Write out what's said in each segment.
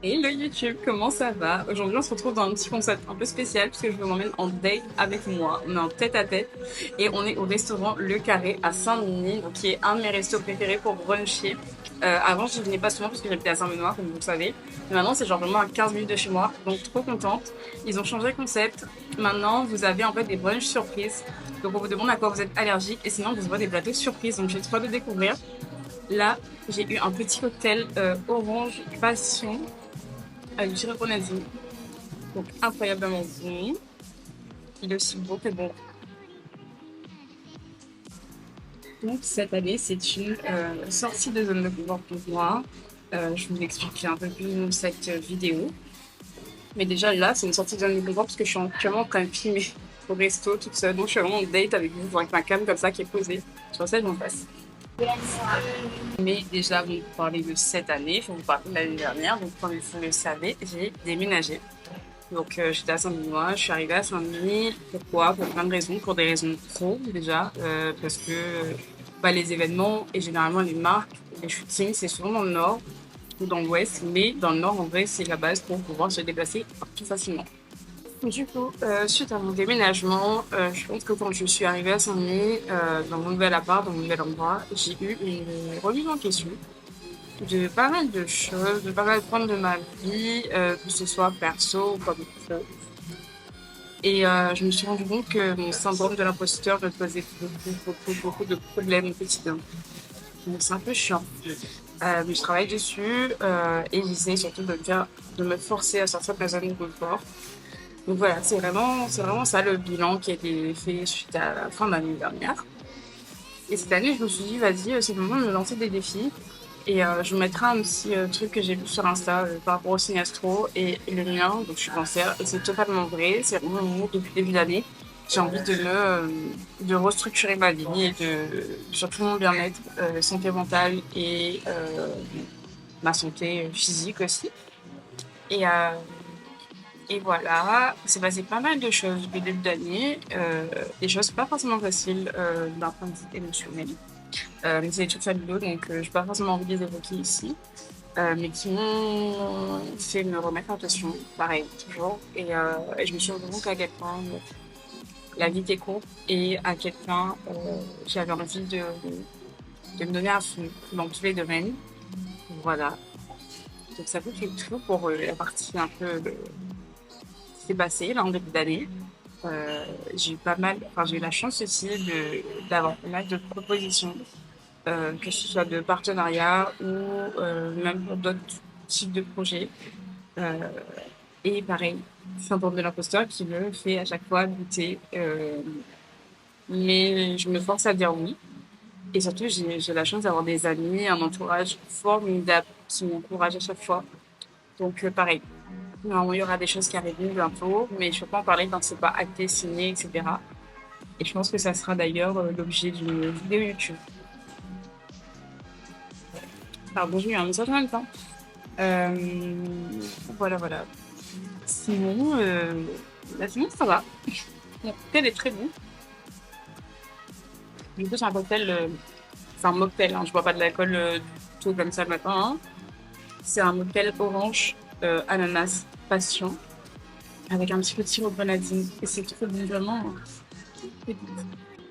Hello YouTube, comment ça va? Aujourd'hui on se retrouve dans un petit concept un peu spécial puisque je vous emmène en date avec moi. On est en tête à tête et on est au restaurant Le Carré à Saint-Denis, donc qui est un de mes restos préférés pour bruncher. Avant je venais pas souvent parce que j'habitais à Saint-Benoît comme vous le savez. Mais maintenant c'est genre vraiment à 15 minutes de chez moi, donc trop contente. Ils ont changé le concept. Maintenant vous avez en fait des brunchs surprises. Donc on vous demande à quoi vous êtes allergique et sinon on vous envoie des plateaux surprises. Donc j'ai trop hâte de découvrir. Là j'ai eu un petit cocktail orange passion avec du sirop grenadine. Donc incroyablement bon. Il est aussi beau que bon. Donc cette année, c'est une sortie de zone de confort pour moi. Je vous expliquerai un peu plus dans cette vidéo. Mais déjà là, c'est une sortie de zone de confort parce que je suis actuellement en train de filmer au resto toute seule. Donc je suis vraiment en date avec vous, avec ma cam comme ça qui est posée. Sur ça, je m'en passe. Mais déjà, vous parlez de cette année, je vais vous parler de l'année dernière. Donc comme vous le savez, j'ai déménagé. Donc j'étais à Saint-Benoît, je suis arrivée à Saint-Denis. Pourquoi? Pour plein de raisons. Pour des raisons pro déjà, parce que bah, les événements et généralement les marques, les shootings, c'est souvent dans le nord ou dans l'ouest. Mais dans le nord, en vrai, c'est la base pour pouvoir se déplacer plus facilement. Du coup, suite à mon déménagement, je pense que quand je suis arrivée à Saint-Denis, dans mon nouvel appart, dans mon nouvel endroit, j'ai eu une remise en question de pas mal de choses, de pas mal de points de ma vie, que ce soit perso ou comme pro. Et je me suis rendu compte que mon syndrome de l'imposteur me posait beaucoup de problèmes au quotidien. Donc c'est un peu chiant. Mais je travaille dessus et j'essaie surtout de me forcer à sortir de ma zone de confort. Donc voilà, c'est vraiment ça le bilan qui a été fait suite à la fin de l'année dernière. Et cette année, je me suis dit, vas-y, c'est le moment de me lancer des défis. Et je vous mettrai un petit truc que j'ai vu sur Insta par rapport au signe astro et le mien, donc je suis cancer, et c'est totalement vrai, c'est vraiment mon mood depuis le début de l'année. J'ai envie de restructurer ma vie et surtout mon bien-être, santé mentale et ma santé physique aussi. Et, euh, et voilà, c'est passé pas mal de choses depuis le début d'année, des choses pas forcément faciles d'un point de vue émotionnel. Mais c'est des trucs fabuleux, donc je n'ai pas forcément envie de les évoquer ici. Mais qui m'ont fait me remettre en question, pareil, toujours. Et je me suis rendu compte à quel point la vie était courte et à quel point j'avais envie de me donner à fond dans tous les domaines. Voilà. Donc ça fait le tout pour la partie un peu qui s'est passée là en début d'année. J'ai eu pas mal, enfin j'ai eu la chance aussi d'avoir pas mal de propositions, que ce soit de partenariat ou même pour d'autres types de projets. Euh, Et pareil, syndrome de l'imposteur qui me fait à chaque fois douter. Mais je me force à dire oui. Et surtout, j'ai la chance d'avoir des amis, un entourage formidable qui m'encourage à chaque fois. Donc pareil, normalement, il y aura des choses qui arriveront bientôt, mais je ne peux pas en parler tant que c'est pas acté, signé, etc. Et je pense que ça sera d'ailleurs l'objet d'une vidéo YouTube. Pardon, j'ai eu un message en même temps. Euh, voilà, voilà. Sinon, sinon ça va. Mon cocktail est très bon. Du coup, c'est un cocktail, c'est un mocktail, hein. Je bois pas de l'alcool tout comme ça le matin, hein. C'est un mocktail orange, ananas, passion, avec un petit peu de sirop de grenadine. Et c'est trop bon, vraiment.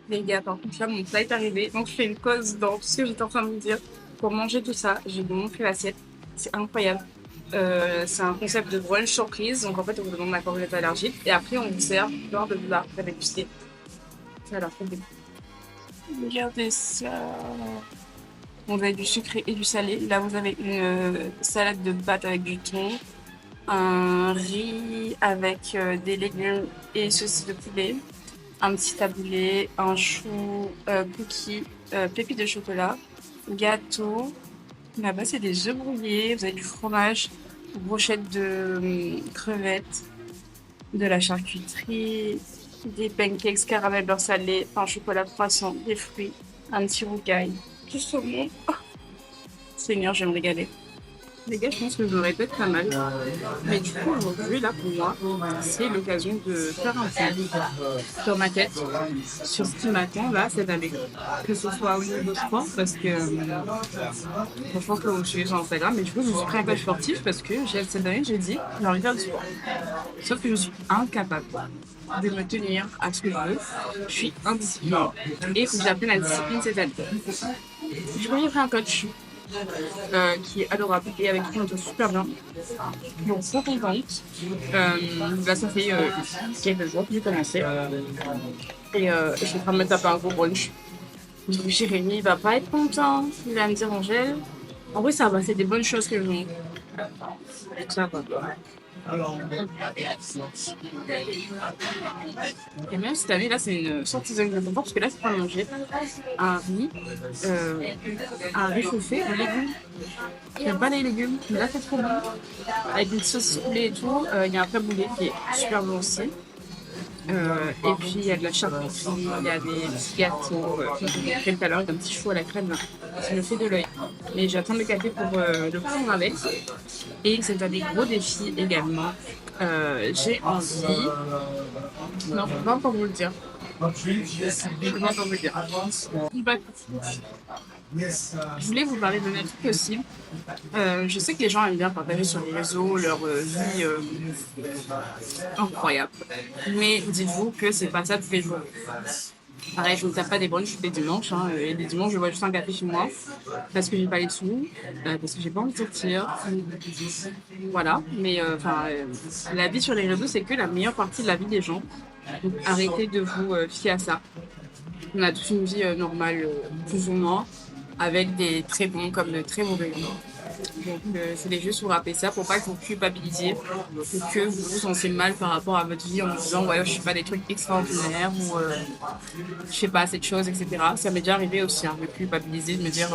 Les gars, par contre, là, mon plat est arrivé. Donc, je fais une pause dans tout ce que j'étais en train de vous dire pour manger tout ça. J'ai montré l'assiette. C'est incroyable. C'est un concept de brunch surprise. Donc, en fait, on vous demande à quoi vous êtes allergique. Et après, on vous sert plein de plats avec du steak. Ça a l'air trop bon. Regardez ça. Vous avez du sucré et du salé. Là, vous avez une salade de pâtes avec du thon, un riz avec des légumes et saucisses de poulet, un petit taboulé, un chou, cookie, pépites de chocolat, gâteau. Là-bas, c'est des œufs brouillés. Vous avez du fromage, brochette de crevettes, de la charcuterie, des pancakes caramel beurre salé, pain au chocolat croissant, des fruits, un petit rougail, du saumon. Seigneur, je vais me régaler. Les gars, je pense que je me répète pas mal. Mais du coup, aujourd'hui, là, pour moi, c'est l'occasion de faire un point sur ma tête, sur ce qui m'attend là cette année. Que ce soit au niveau sport, parce que franchement, comme je suis sur Instagram, mais du coup, je me suis pris un coach sportif parce que cette année, j'ai dit, j'ai envie de faire du sport. Sauf que je suis incapable de me tenir à ce que je veux. Je suis indisciplinée. Et il faut que j'apprenne la discipline cette année. Du coup, j'ai pris un coach qui est adorable et avec qui on entend super bien. Donc, trop contente. Là, ça fait quelques jours que j'ai commencé. Et je suis en train de me taper un gros brunch. Donc, Jérémy, il va pas être content. Il va me dire, Angèle. En vrai, ça va, c'est des bonnes choses que je fais. Ça va. Et même cette année, là, c'est une sortie de zone de confort parce que là, c'est pas manger un riz, euh, un riz chauffé aux légumes. J'aime pas les légumes, mais là, c'est trop bon. Avec une sauce poulet et tout. Il y a un taboulet qui est super bon aussi. Et puis il y a de la charcuterie, il y a des petits gâteaux. Comme je vous ai montré tout à l'heure, il y a un petit chou à la crème là. Ça me fait de l'œil. Mais j'attends le café pour le prendre avec. Et c'est un des gros défis également. J'ai envie. Non, je peux pas encore vous le dire. Je peux pas encore vous le dire. Bah, je voulais vous parler de mes trucs aussi. Je sais que les gens aiment bien partager sur les réseaux leur vie incroyable. Mais dites-vous que c'est pas ça tous les jours. Pareil, je ne tape pas des brunchs tous les dimanches. Hein, et les dimanches, je bois juste un café chez moi parce que j'ai pas les sous, parce que j'ai pas envie de sortir. Voilà. Mais la vie sur les réseaux, c'est que la meilleure partie de la vie des gens. Donc arrêtez de vous fier à ça. On a tous une vie normale, plus ou moins, avec des très bons comme de très mauvais jours. Donc, je voulais juste vous rappeler ça pour pas que vous culpabilisiez ou que vous vous sentiez mal par rapport à votre vie en vous disant, ouais, je fais pas des trucs extraordinaires ou je fais pas assez de choses, etc. Ça m'est déjà arrivé aussi, hein, de culpabiliser, de me dire,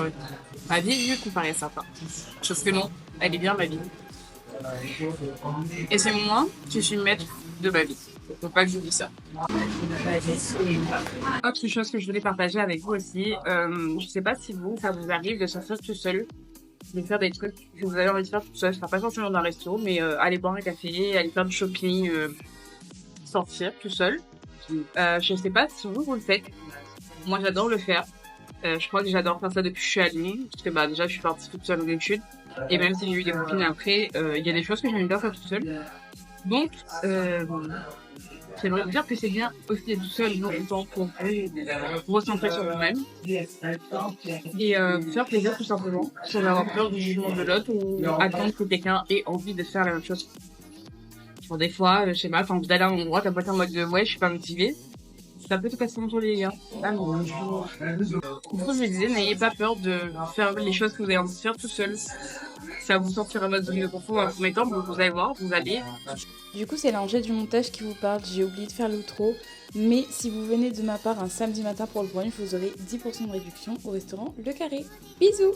ma vie est mieux comparée à certains. Sauf que non, elle est bien ma vie. Et c'est moi qui suis maître de ma vie. Faut pas que j'oublie ça. Autre chose que je voulais partager avec vous aussi, je sais pas si vous, ça vous arrive de sortir tout seul, de faire des trucs que vous avez envie de faire tout seul. Enfin, pas forcément dans un resto, mais aller boire un café, aller faire du shopping, sortir tout seul. Je sais pas si vous le faites. Moi, j'adore le faire. Je crois que j'adore faire ça depuis que je suis à Lyon, parce que bah déjà, je suis partie toute seule aux études. Et même si j'ai eu des copines après, il y a des choses que j'aime bien faire toute seule. Donc, j'aimerais vous dire que c'est bien aussi d'être tout seul longtemps pour vous recentrer sur vous-même et vous faire plaisir tout simplement, sans avoir peur du jugement de l'autre ou attendre que quelqu'un ait envie de faire la même chose. Bon, des fois, je sais pas, quand vous allez à un endroit, t'as pas été en mode de ouais, je suis pas motivée. Ça peut tout casser mon jour, les gars. Ah non. Du coup, je me disais, n'ayez pas peur de faire les choses que vous avez envie de faire tout seul. Ça vous sortira votre zone de confort dans un premier temps, vous allez voir, vous allez. Du coup, c'est l'Angèle du montage qui vous parle. J'ai oublié de faire l'outro. Mais si vous venez de ma part un samedi matin pour le brunch, vous aurez 10% de réduction au restaurant Le Carré. Bisous!